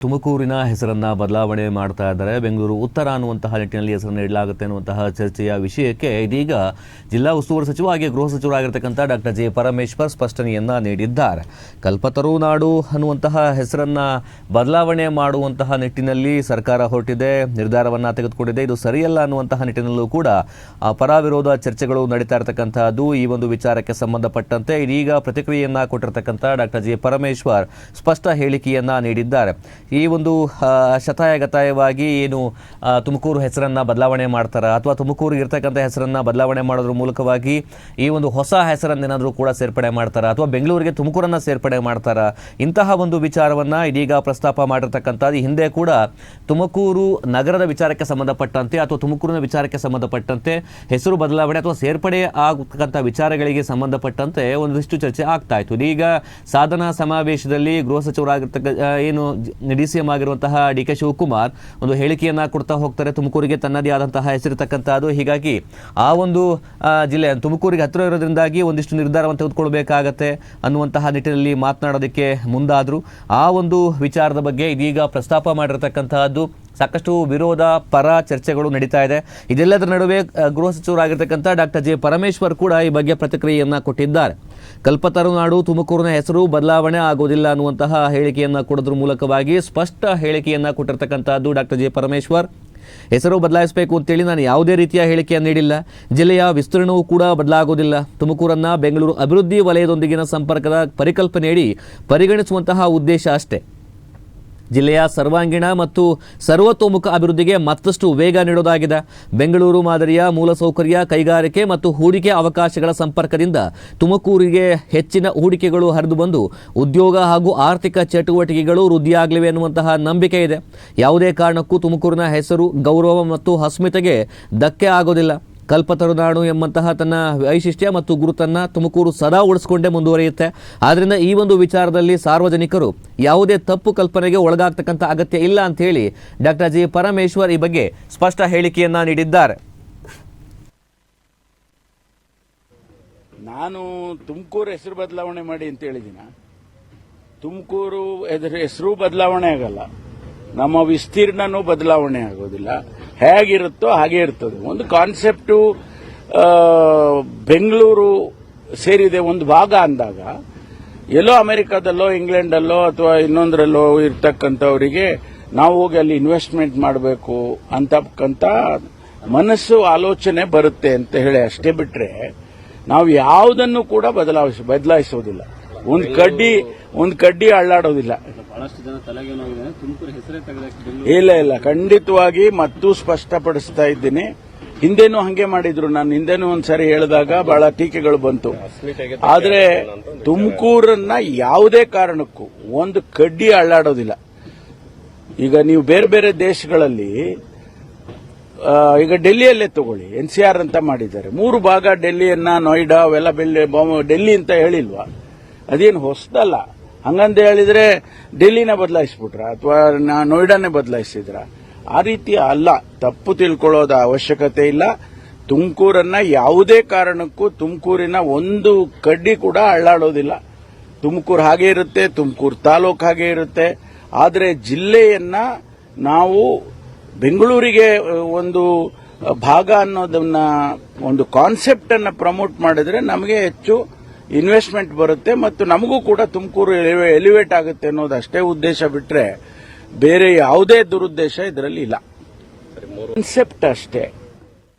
ತುಮಕೂರಿನ ಹೆಸರನ್ನ ಬದಲಾವಣೆ ಮಾಡ್ತಾ ಇದ್ದಾರೆ. ಬೆಂಗಳೂರು ಉತ್ತರ ಅನ್ನುವಂತಹ ನಿಟ್ಟಿನಲ್ಲಿ ಹೆಸರನ್ನು ಇಡಲಾಗುತ್ತೆ ಅನ್ನುವಂತಹ ಚರ್ಚೆಯ ವಿಷಯಕ್ಕೆ ಇದೀಗ ಜಿಲ್ಲಾ ಉಸ್ತುವಾರಿ ಸಚಿವ ಹಾಗೆ ಗೃಹ ಸಚಿವರಾಗಿರ್ತಕ್ಕಂಥ ಡಾಕ್ಟರ್ ಜೆ ಪರಮೇಶ್ವರ್ ಸ್ಪಷ್ಟನೆಯನ್ನ ನೀಡಿದ್ದಾರೆ. ಕಲ್ಪತರುನಾಡು ಅನ್ನುವಂತಹ ಹೆಸರನ್ನ ಬದಲಾವಣೆ ಮಾಡುವಂತಹ ನಿಟ್ಟಿನಲ್ಲಿ ಸರ್ಕಾರ ಹೊರಟಿದೆ, ನಿರ್ಧಾರವನ್ನ ತೆಗೆದುಕೊಂಡಿದೆ. ಇದು ಸರಿಯಲ್ಲ ಅನ್ನುವಂತಹ ನಿಟ್ಟಿನಲ್ಲೂ ಕೂಡ ಪರ ವಿರೋಧ ಚರ್ಚೆಗಳು ನಡೀತಾ ಇರತಕ್ಕಂತಹದ್ದು. ಈ ಒಂದು ವಿಚಾರಕ್ಕೆ ಸಂಬಂಧಪಟ್ಟಂತೆ ಇದೀಗ ಪ್ರತಿಕ್ರಿಯೆಯನ್ನ ಕೊಟ್ಟಿರತಕ್ಕಂಥ ಡಾಕ್ಟರ್ ಜೆ ಪರಮೇಶ್ವರ್ ಸ್ಪಷ್ಟ ಹೇಳಿಕೆಯನ್ನ ನೀಡಿದ್ದಾರೆ. ಈ ಒಂದು ಶತಾಯಗತಾಯವಾಗಿ ಏನು ತುಮಕೂರು ಹೆಸರನ್ನ ಬದಲಾವಣೆ ಮಾಡ್ತಾರ ಅಥವಾ ತುಮಕೂರಿಗೆ ಇರ್ತಕ್ಕಂಥ ಹೆಸರನ್ನ ಬದಲಾವಣೆ ಮಾಡೋದ್ರ ಮೂಲಕವಾಗಿ ಈ ಒಂದು ಹೊಸ ಹೆಸರನ್ನೇನಾದರೂ ಕೂಡ ಸೇರ್ಪಡೆ ಮಾಡ್ತಾರ ಅಥವಾ ಬೆಂಗಳೂರಿಗೆ ತುಮಕೂರನ್ನ ಸೇರ್ಪಡೆ ಮಾಡ್ತಾರ, ಇಂತಹ ಒಂದು ವಿಚಾರವನ್ನ ಇದೀಗ ಪ್ರಸ್ತಾಪ ಮಾಡಿರ್ತಕ್ಕಂಥದ್ದು. ಹಿಂದೆ ಕೂಡ ತುಮಕೂರು ನಗರದ ವಿಚಾರಕ್ಕೆ ಸಂಬಂಧಪಟ್ಟಂತೆ ಅಥವಾ ತುಮಕೂರಿನ ವಿಚಾರಕ್ಕೆ ಸಂಬಂಧಪಟ್ಟಂತೆ ಹೆಸರು ಬದಲಾವಣೆ ಅಥವಾ ಸೇರ್ಪಡೆ ಆಗತಕ್ಕಂಥ ವಿಚಾರಗಳಿಗೆ ಸಂಬಂಧಪಟ್ಟಂತೆ ಒಂದಿಷ್ಟು ಚರ್ಚೆ ಆಗ್ತಾ ಇತ್ತು. ಇದೀಗ ಸಾಧನಾ ಸಮಾವೇಶದಲ್ಲಿ ಗೃಹ ಸಚಿವರಾಗಿರ್ತಕ್ಕ ಏನು ಡಿಸಿಎಂ ಆಗಿರುವಂತಹ ಡಿ.ಕೆ. ಶಿವಕುಮಾರ್ ಒಂದು ಹೇಳಿಕೆಯನ್ನ ಕೊಡ್ತಾ ಹೋಗ್ತಾರೆ. ತುಮಕೂರಿಗೆ ತನ್ನದೇ ಆದಂತಹ ಹೆಸರಿರ್ತಕ್ಕಂಥದ್ದು, ಹೀಗಾಗಿ ಆ ಒಂದು ಜಿಲ್ಲೆ ತುಮಕೂರಿಗೆ ಹತ್ತಿರ ಇರೋದ್ರಿಂದಾಗಿ ಒಂದಿಷ್ಟು ನಿರ್ಧಾರವನ್ನು ತೆಗೆದುಕೊಳ್ಬೇಕಾಗತ್ತೆ ಅನ್ನುವಂತಹ ನಿಟ್ಟಿನಲ್ಲಿ ಮಾತನಾಡೋದಕ್ಕೆ ಮುಂದಾದ್ರು. ಆ ಒಂದು ವಿಚಾರದ ಬಗ್ಗೆ ಇದೀಗ ಪ್ರಸ್ತಾಪ ಮಾಡಿರತಕ್ಕಂತಹದ್ದು. ಸಾಕಷ್ಟು ವಿರೋಧ ಪರ ಚರ್ಚೆಗಳು ನಡೀತಾ ಇದೆ. ಇದೆಲ್ಲದರ ನಡುವೆ ಗೃಹ ಸಚಿವರಾಗಿರ್ತಕ್ಕಂಥ ಡಾಕ್ಟರ್ ಜೆ ಪರಮೇಶ್ವರ್ ಕೂಡ ಈ ಬಗ್ಗೆ ಪ್ರತಿಕ್ರಿಯೆಯನ್ನ ಕೊಟ್ಟಿದ್ದಾರೆ. ಕಲ್ಪತರುನಾಡು ತುಮಕೂರಿನ ಹೆಸರು ಬದಲಾವಣೆ ಆಗೋದಿಲ್ಲ ಅನ್ನುವಂತಹ ಹೇಳಿಕೆಯನ್ನ ಕೊಡೋದ್ರ ಮೂಲಕವಾಗಿ ಸ್ಪಷ್ಟ ಹೇಳಿಕೆಯನ್ನ ಕೊಟ್ಟಿರ್ತಕ್ಕಂಥದ್ದು ಡಾಕ್ಟರ್ ಜೆ ಪರಮೇಶ್ವರ್. ಹೆಸರು ಬದಲಾಯಿಸಬೇಕು ಅಂತೇಳಿ ನಾನು ಯಾವುದೇ ರೀತಿಯ ಹೇಳಿಕೆಯನ್ನು ನೀಡಿಲ್ಲ. ಜಿಲ್ಲೆಯ ವಿಸ್ತೀರ್ಣವೂ ಕೂಡ ಬದಲಾಗೋದಿಲ್ಲ. ತುಮಕೂರನ್ನ ಬೆಂಗಳೂರು ಅಭಿವೃದ್ಧಿ ವಲಯದೊಂದಿಗಿನ ಸಂಪರ್ಕದ ಪರಿಕಲ್ಪನೆಯಡಿ ಪರಿಗಣಿಸುವಂತಹ ಉದ್ದೇಶ ಅಷ್ಟೇ. ಜಿಲ್ಲೆಯ ಸರ್ವಾಂಗೀಣ ಮತ್ತು ಸರ್ವತೋಮುಖ ಅಭಿವೃದ್ಧಿಗೆ ಮತ್ತಷ್ಟು ವೇಗ ನೀಡೋದಾಗಿದೆ. ಬೆಂಗಳೂರು ಮಾದರಿಯ ಮೂಲಸೌಕರ್ಯ, ಕೈಗಾರಿಕೆ ಮತ್ತು ಹೂಡಿಕೆ ಅವಕಾಶಗಳ ಸಂಪರ್ಕದಿಂದ ತುಮಕೂರಿಗೆ ಹೆಚ್ಚಿನ ಹೂಡಿಕೆಗಳು ಹರಿದು ಬಂದು ಉದ್ಯೋಗ ಹಾಗೂ ಆರ್ಥಿಕ ಚಟುವಟಿಕೆಗಳು ವೃದ್ಧಿಯಾಗಲಿವೆ ಅನ್ನುವಂತಹ ನಂಬಿಕೆ ಇದೆ. ಯಾವುದೇ ಕಾರಣಕ್ಕೂ ತುಮಕೂರಿನ ಹೆಸರು, ಗೌರವ ಮತ್ತು ಅಸ್ಮಿತೆಗೆ ಧಕ್ಕೆ ಆಗೋದಿಲ್ಲ. ಕಲ್ಪತರುನಾಡು ಎಂಬಂತಹ ತನ್ನ ವೈಶಿಷ್ಟ್ಯ ಮತ್ತು ಗುರುತನ್ನು ತುಮಕೂರು ಸದಾ ಉಳಿಸಿಕೊಂಡೇ ಮುಂದುವರಿಯುತ್ತೆ. ಆದ್ದರಿಂದ ಈ ಒಂದು ವಿಚಾರದಲ್ಲಿ ಸಾರ್ವಜನಿಕರು ಯಾವುದೇ ತಪ್ಪು ಕಲ್ಪನೆಗೆ ಒಳಗಾಗ್ತಕ್ಕಂಥ ಅಗತ್ಯ ಇಲ್ಲ ಅಂತ ಹೇಳಿ ಡಾಕ್ಟರ್ ಜಿ ಪರಮೇಶ್ವರ್ ಈ ಬಗ್ಗೆ ಸ್ಪಷ್ಟ ಹೇಳಿಕೆಯನ್ನ ನೀಡಿದ್ದಾರೆ. ನಾನು ತುಮಕೂರು ಹೆಸರು ಬದಲಾವಣೆ ಮಾಡಿ ಅಂತ ಹೇಳಿದಿನ. ತುಮಕೂರು ಹೆಸರು ಬದಲಾವಣೆ ಆಗಲ್ಲ, ನಮ್ಮ ವಿಸ್ತೀರ್ಣನೂ ಬದಲಾವಣೆ ಆಗೋದಿಲ್ಲ. ಹೇಗಿರುತ್ತೋ ಹಾಗೆ ಇರ್ತದೆ. ಒಂದು ಕಾನ್ಸೆಪ್ಟು ಬೆಂಗಳೂರು ಸೇರಿದೆ ಒಂದು ಭಾಗ ಅಂದಾಗ ಎಲ್ಲೋ ಅಮೆರಿಕಾದಲ್ಲೋ ಇಂಗ್ಲೆಂಡಲ್ಲೋ ಅಥವಾ ಇನ್ನೊಂದರಲ್ಲೋ ಇರ್ತಕ್ಕಂಥವರಿಗೆ ನಾವು ಹೋಗಿ ಅಲ್ಲಿ ಇನ್ವೆಸ್ಟ್ಮೆಂಟ್ ಮಾಡಬೇಕು ಅಂತಕ್ಕಂಥ ಮನಸ್ಸು ಆಲೋಚನೆ ಬರುತ್ತೆ ಅಂತ ಹೇಳಿ ಅಷ್ಟೇ ಬಿಟ್ರೆ ನಾವು ಯಾವುದನ್ನು ಕೂಡ ಬದಲಾಯಿಸೋದಿಲ್ಲ. ಒಂದು ಕಡ್ಡಿ ಅಳ್ಳಾಡೋದಿಲ್ಲ. ಇಲ್ಲ, ಖಂಡಿತವಾಗಿ ಮತ್ತೂ ಸ್ಪಷ್ಟಪಡಿಸ್ತಾ ಇದ್ದೀನಿ. ಹಿಂದೇನೂ ಹಂಗೆ ಮಾಡಿದ್ರು. ನಾನು ಹಿಂದೇನೂ ಒಂದ್ಸರಿ ಹೇಳಿದಾಗ ಬಹಳ ಟೀಕೆಗಳು ಬಂತು. ಆದ್ರೆ ತುಮಕೂರನ್ನ ಯಾವುದೇ ಕಾರಣಕ್ಕೂ ಒಂದು ಕಡ್ಡಿ ಅಳ್ಳಾಡೋದಿಲ್ಲ. ಈಗ ನೀವು ಬೇರೆ ಬೇರೆ ದೇಶಗಳಲ್ಲಿ ಈಗ ಡೆಲ್ಲಿಯಲ್ಲೇ ತಗೊಳ್ಳಿ, NCR ಅಂತ ಮಾಡಿದ್ದಾರೆ. 3 ಭಾಗ ಡೆಲ್ಲಿಯನ್ನ, ನೋಯ್ಡಾ ಅವೆಲ್ಲ ಡೆಲ್ಲಿ ಅಂತ ಹೇಳಿಲ್ವಾ? ಅದೇನು ಹೊಸದಲ್ಲ. ಹಂಗಂತ ಹೇಳಿದ್ರೆ ಡೆಲ್ಲಿನ ಬದಲಾಯಿಸ್ಬಿಟ್ರ ಅಥವಾ ನೋಯ್ಡಾನೇ ಬದಲಾಯಿಸಿದ್ರ? ಆ ರೀತಿ ಅಲ್ಲ. ತಪ್ಪು ತಿಳ್ಕೊಳ್ಳೋದ ಅವಶ್ಯಕತೆ ಇಲ್ಲ. ತುಮಕೂರನ್ನ ಯಾವುದೇ ಕಾರಣಕ್ಕೂ ತುಮಕೂರಿನ ಒಂದು ಕಡ್ಡಿ ಕೂಡ ಅಳ್ಳಾಡೋದಿಲ್ಲ. ತುಮಕೂರು ಹಾಗೆ ಇರುತ್ತೆ, ತುಮಕೂರು ತಾಲೂಕು ಹಾಗೆ ಇರುತ್ತೆ. ಆದರೆ ಜಿಲ್ಲೆಯನ್ನ ನಾವು ಬೆಂಗಳೂರಿಗೆ ಒಂದು ಭಾಗ ಅನ್ನೋದನ್ನ ಒಂದು ಕಾನ್ಸೆಪ್ಟ್ ಅನ್ನ ಪ್ರಮೋಟ್ ಮಾಡಿದ್ರೆ ನಮಗೆ ಹೆಚ್ಚು ಇನ್ವೆಸ್ಟ್ಮೆಂಟ್ ಬರುತ್ತೆ ಮತ್ತು ನಮಗೂ ಕೂಡ ತುಮಕೂರು ಎಲಿವೇಟ್ ಆಗುತ್ತೆ ಅನ್ನೋದು ಅಷ್ಟೇ ಉದ್ದೇಶ ಬಿಟ್ರೆ ಬೇರೆ ಯಾವುದೇ ದುರುದ್ದೇಶ ಇದರಲ್ಲಿ ಇಲ್ಲ. ಕಾನ್ಸೆಪ್ಟ್ ಅಷ್ಟೇ.